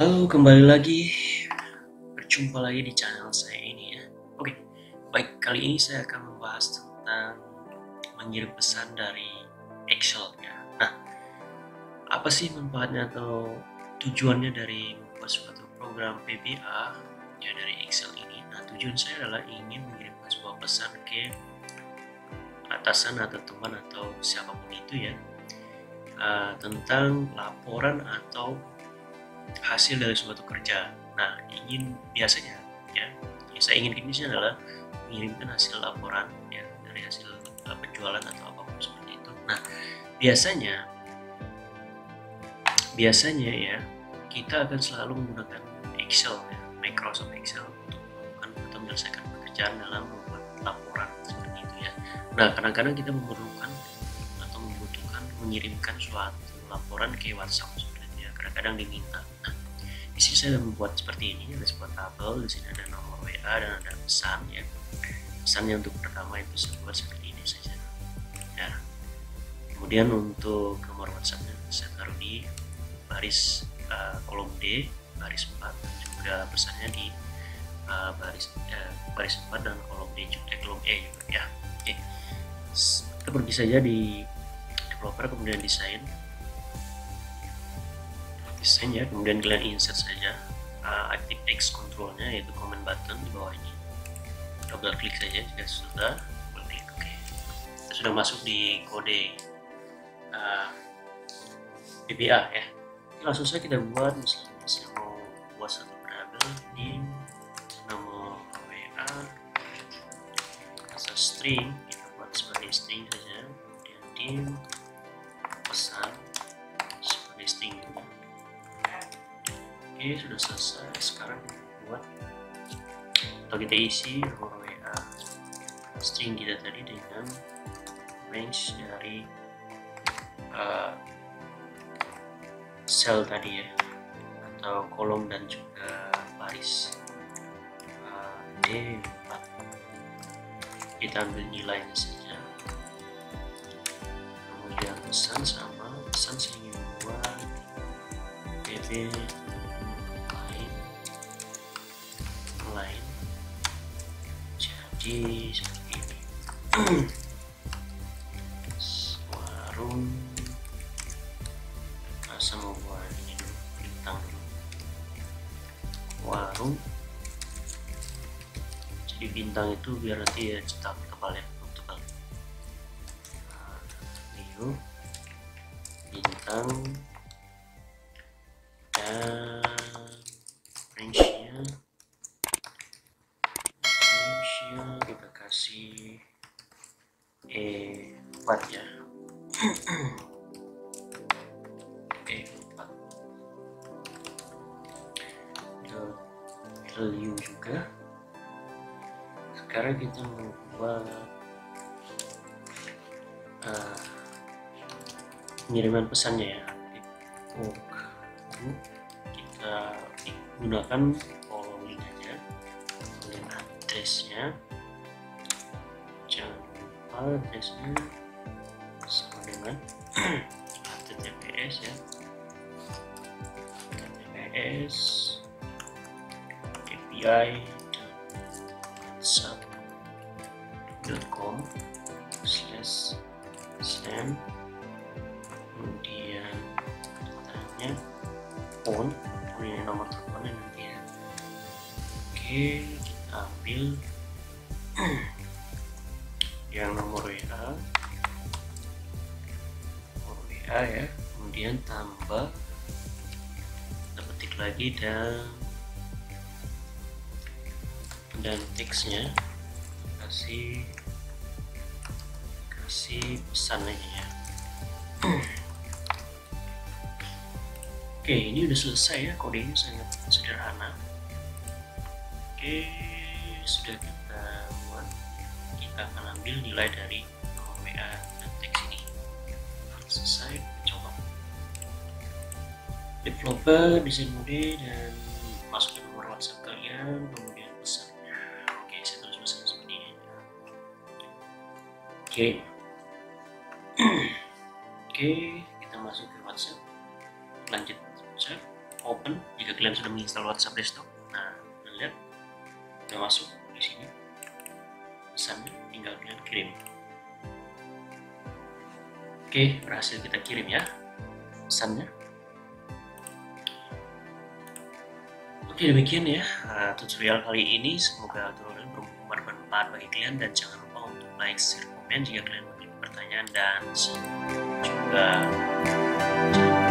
Halo, kembali lagi. Berjumpa lagi di channel saya ini ya. Oke, baik, kali ini saya akan membahas tentang mengirim pesan dari Excel ya. Nah, apa sih manfaatnya atau tujuannya dari membuat suatu program VBA ya dari Excel ini? Nah, tujuan saya adalah ingin mengirimkan sebuah pesan ke atasan atau teman atau siapapun itu ya, tentang laporan atau hasil dari suatu kerja. Nah, biasanya ya, yang saya inginkan di sini adalah mengirimkan hasil laporan ya dari hasil penjualan atau apapun seperti itu. Nah, biasanya ya kita akan selalu menggunakan Excel ya, Microsoft Excel untuk melakukan atau menyelesaikan pekerjaan dalam membuat laporan seperti itu ya. Nah, kadang-kadang kita memerlukan atau membutuhkan mengirimkan suatu laporan ke WhatsApp seperti itu ya. Kadang-kadang diminta. Nah, di sini saya membuat seperti ini, ada sebuah tabel, di sini ada nomor WA dan ada pesan ya. Pesannya untuk pertama itu saya buat seperti ini saja. Ya. Kemudian untuk nomor WhatsAppnya saya taruh di baris kolom D, baris 4, dan juga pesannya di baris 4 dan kolom D juga, kolom E juga ya. Oke. Kita pergi saja di developer, kemudian desain ya, kemudian kalian insert saja active text controlnya, yaitu comment button di bawah ini. Double klik saja jika sudah. Oke, kita sudah masuk di kode VBA ya. Oke, langsung saja kita buat, misalnya saya mau buat satu variabel di nomor WA asal string, kita buat sebagai string saja, kemudian dim pesan sebagai string juga. Oke, sudah selesai. Sekarang kita buat atau kita isi nomor WA string kita tadi dengan range dari sel tadi ya, atau kolom dan juga baris D4. Kita ambil nilainya saja, kemudian pesan sama pesan saya ingin membuat PV lain, jadi seperti ini. Warung, masa mau buat ini dulu, bintang dulu, warung. Jadi bintang itu biar nanti ya cetak tebal ya, tebal. New bintang dan range-nya kita kasih E4 ya. E4 value juga. Sekarang kita membuat pengiriman pesannya ya. Kita gunakan following aja, kemudian addressnya, jangan lupa addressnya sama dengan https ya, https API whatsapp.com/send, kemudian tanya phone, ini nomor teleponnya nanti ya. Oke, kita ambil yang nomor WA ya, kemudian tambah, kita ketik lagi dan teksnya kasih pesan aja ya. Oke, ini udah selesai ya, kodenya sangat sederhana. Oke, sudah kita buat. Kita akan ambil nilai dari nomor WA dan teks ini. Selesai, coba developer, desain mode, dan masukin nomor WhatsApp kalian, kemudian pesannya. Oke, saya tulis pesan seperti ini. Oke, kita masuk ke WhatsApp, lanjut WhatsApp. open jika kalian sudah menginstal WhatsApp desktop. Nah, kalian lihat udah masuk di sini pesannya, tinggal kalian kirim. Oke, berhasil kita kirim ya pesannya. Oke, demikian ya tutorial kali ini. Semoga tutorial bermanfaat bagi kalian, dan jangan lupa untuk like, share, komen jika kalian memiliki pertanyaan, dan juga jangan